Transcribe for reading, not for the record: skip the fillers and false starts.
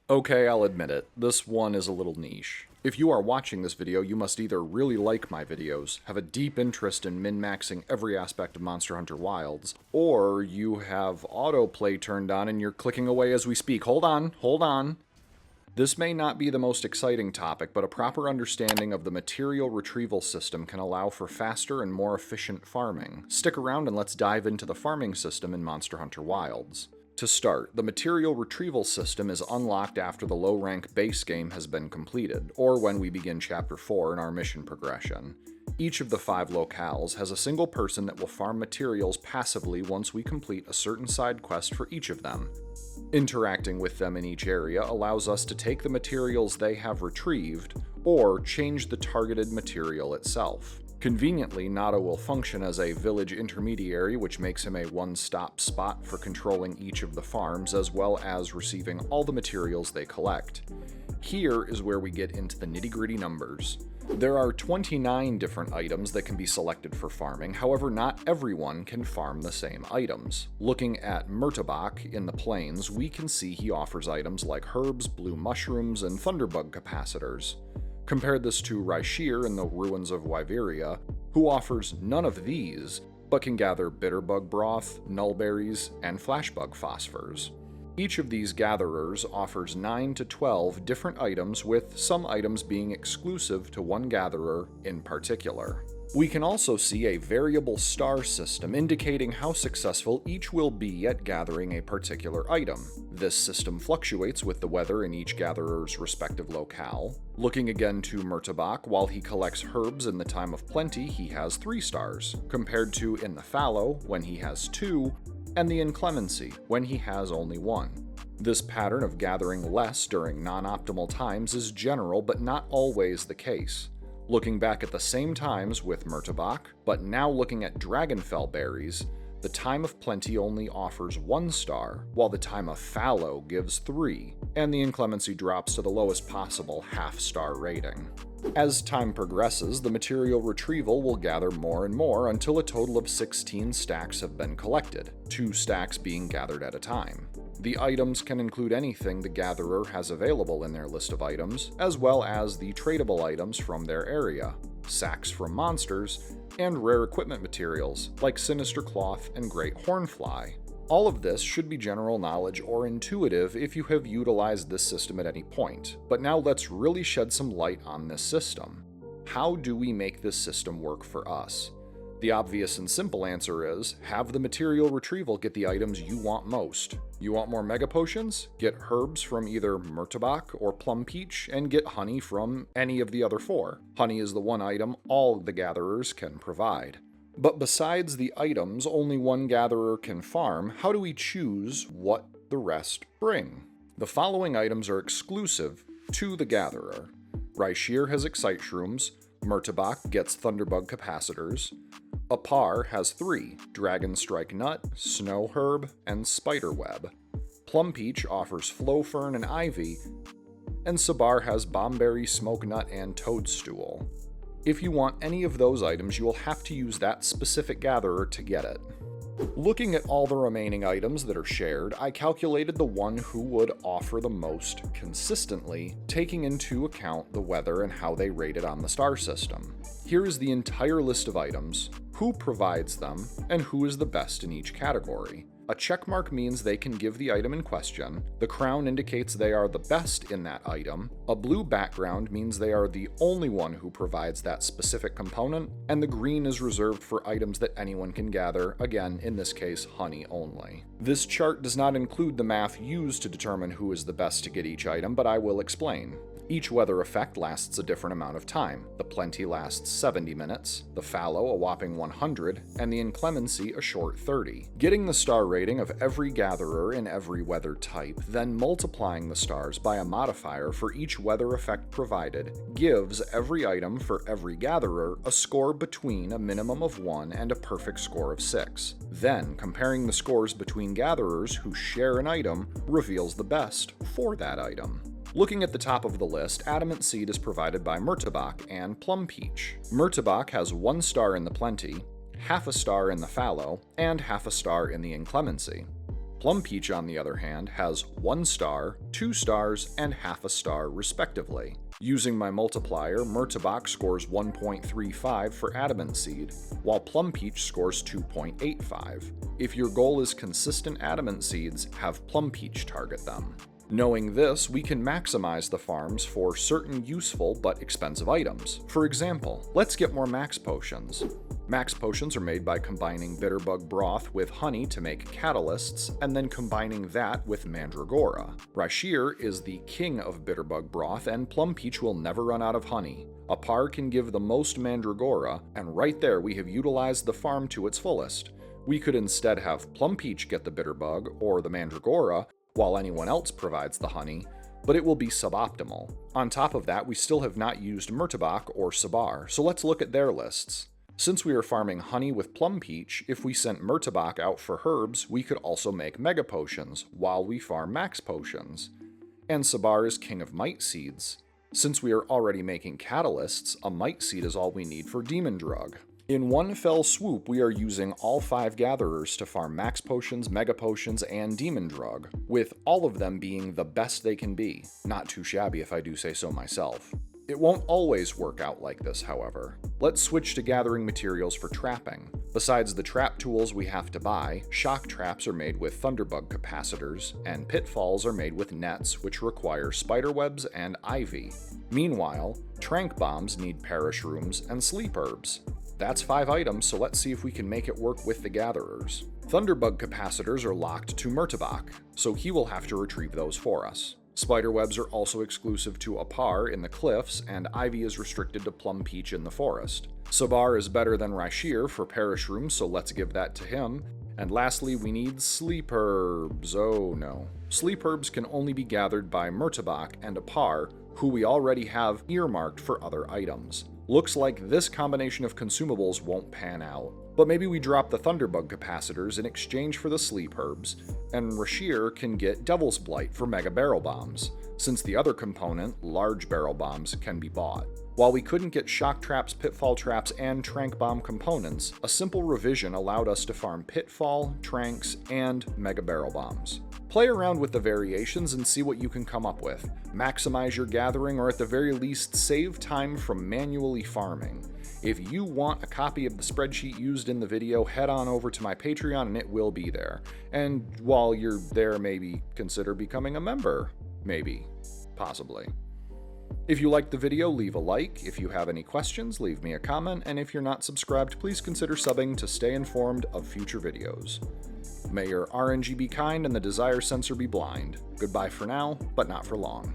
Okay, I'll admit it, this one is a little niche. If you are watching this video, you must either really like my videos, have a deep interest in min-maxing every aspect of Monster Hunter Wilds, or you have autoplay turned on and you're clicking away as we speak. Hold on. This may not be the most exciting topic, but a proper understanding of the material retrieval system can allow for faster and more efficient farming. Stick around and let's dive into the farming system in Monster Hunter Wilds. To start, the material retrieval system is unlocked after the low-rank base game has been completed, or when we begin Chapter 4 in our mission progression. Each of the 5 locales has a single person that will farm materials passively once we complete a certain side quest for each of them. Interacting with them in each area allows us to take the materials they have retrieved, or change the targeted material itself. Conveniently, Nata will function as a village intermediary, which makes him a one-stop spot for controlling each of the farms, as well as receiving all the materials they collect. Here is where we get into the nitty-gritty numbers. There are 29 different items that can be selected for farming, however not everyone can farm the same items. Looking at Murtabak in the plains, we can see he offers items like herbs, blue mushrooms, and Thunderbug capacitors. Compare this to Rysher in the ruins of Wyveria, who offers none of these, but can gather Bitterbug broth, Nulberries, and Flashbug phosphors. Each of these gatherers offers 9 to 12 different items, with some items being exclusive to one gatherer in particular. We can also see a variable star system indicating how successful each will be at gathering a particular item. This system fluctuates with the weather in each gatherer's respective locale. Looking again to Murtabak, while he collects herbs in the time of plenty, he has 3 stars, compared to in the fallow, when he has 2, and the inclemency, when he has only 1. This pattern of gathering less during non-optimal times is general, but not always the case. Looking back at the same times with Murtabak, but now looking at Dragonfell berries, the time of plenty only offers 1 star, while the time of fallow gives 3, and the inclemency drops to the lowest possible half-star rating. As time progresses, the material retrieval will gather more and more until a total of 16 stacks have been collected, 2 stacks being gathered at a time. The items can include anything the gatherer has available in their list of items, as well as the tradable items from their area, sacks from monsters, and rare equipment materials like Sinister Cloth and Great Hornfly. All of this should be general knowledge or intuitive if you have utilized this system at any point, but now let's really shed some light on this system. How do we make this system work for us? The obvious and simple answer is, have the material retrieval get the items you want most. You want more mega potions? Get herbs from either Murtabak or Plum Peach, and get honey from any of the other 4. Honey is the one item all the gatherers can provide. But besides the items only one gatherer can farm, how do we choose what the rest bring? The following items are exclusive to the gatherer. Rysher has Exciteshrooms, Murtabak gets Thunderbug capacitors, Apar has 3, Dragonstrike nut, Snow herb, and Spiderweb. Plum Peach offers Flowfern and Ivy, and Sabar has Bomberry, Smokenut, and Toadstool. If you want any of those items, you will have to use that specific gatherer to get it. Looking at all the remaining items that are shared, I calculated the one who would offer the most consistently, taking into account the weather and how they rated on the star system. Here is the entire list of items, who provides them, and who is the best in each category. A checkmark means they can give the item in question, the crown indicates they are the best in that item, a blue background means they are the only one who provides that specific component, and the green is reserved for items that anyone can gather, again, in this case, honey only. This chart does not include the math used to determine who is the best to get each item, but I will explain. Each weather effect lasts a different amount of time. The plenty lasts 70 minutes, the fallow a whopping 100, and the inclemency a short 30. Getting the star rating of every gatherer in every weather type, then multiplying the stars by a modifier for each weather effect provided, gives every item for every gatherer a score between a minimum of 1 and a perfect score of 6. Then, comparing the scores between gatherers who share an item reveals the best for that item. Looking at the top of the list, Adamant seed is provided by Murtabak and Plum Peach. Murtabak has 1 star in the plenty, half a star in the fallow, and half a star in the inclemency. Plum Peach, on the other hand, has 1 star, 2 stars, and half a star respectively. Using my multiplier, Murtabak scores 1.35 for Adamant seed, while Plum Peach scores 2.85. If your goal is consistent Adamant seeds, have Plum Peach target them. Knowing this, we can maximize the farms for certain useful but expensive items. For example, let's get more max potions. Max potions are made by combining Bitterbug broth with honey to make catalysts, and then combining that with Mandragora. Rysher is the king of Bitterbug broth, and Plum Peach will never run out of honey. Apar can give the most Mandragora, and right there we have utilized the farm to its fullest. We could instead have Plum Peach get the Bitterbug or the Mandragora, while anyone else provides the honey, but it will be suboptimal. On top of that, we still have not used Murtabak or Sabar, so let's look at their lists. Since we are farming honey with Plum Peach, if we sent Murtabak out for herbs, we could also make Mega Potions, while we farm Max Potions. And Sabar is king of Might Seeds. Since we are already making catalysts, a Might Seed is all we need for Demon Drug. In one fell swoop, we are using all 5 gatherers to farm Max Potions, Mega Potions, and Demon Drug, with all of them being the best they can be. Not too shabby if I do say so myself. It won't always work out like this, however. Let's switch to gathering materials for trapping. Besides the trap tools we have to buy, shock traps are made with Thunderbug capacitors, and pitfalls are made with nets, which require spiderwebs and ivy. Meanwhile, trank bombs need parashrooms and sleep herbs. That's 5 items, so let's see if we can make it work with the gatherers. Thunderbug capacitors are locked to Murtabak, so he will have to retrieve those for us. Spiderwebs are also exclusive to Apar in the cliffs, and ivy is restricted to Plum Peach in the forest. Sabar is better than Rysher for Parashroom, so let's give that to him. And lastly, we need sleep herbs. Oh no. Sleep herbs can only be gathered by Murtabak and Apar, who we already have earmarked for other items. Looks like this combination of consumables won't pan out. But maybe we drop the Thunderbug capacitors in exchange for the sleep herbs, and Rysher can get Devil's Blight for Mega Barrel Bombs, since the other component, large barrel bombs, can be bought. While we couldn't get shock traps, pitfall traps, and trank bomb components, a simple revision allowed us to farm pitfall, tranks, and Mega Barrel Bombs. Play around with the variations and see what you can come up with. Maximize your gathering, or at the very least save time from manually farming. If you want a copy of the spreadsheet used in the video, head on over to my Patreon and it will be there. And while you're there, maybe consider becoming a member. Maybe. Possibly. If you liked the video, leave a like. If you have any questions, leave me a comment. And if you're not subscribed, please consider subbing to stay informed of future videos. May your RNG be kind and the desire sensor be blind. Goodbye for now, but not for long.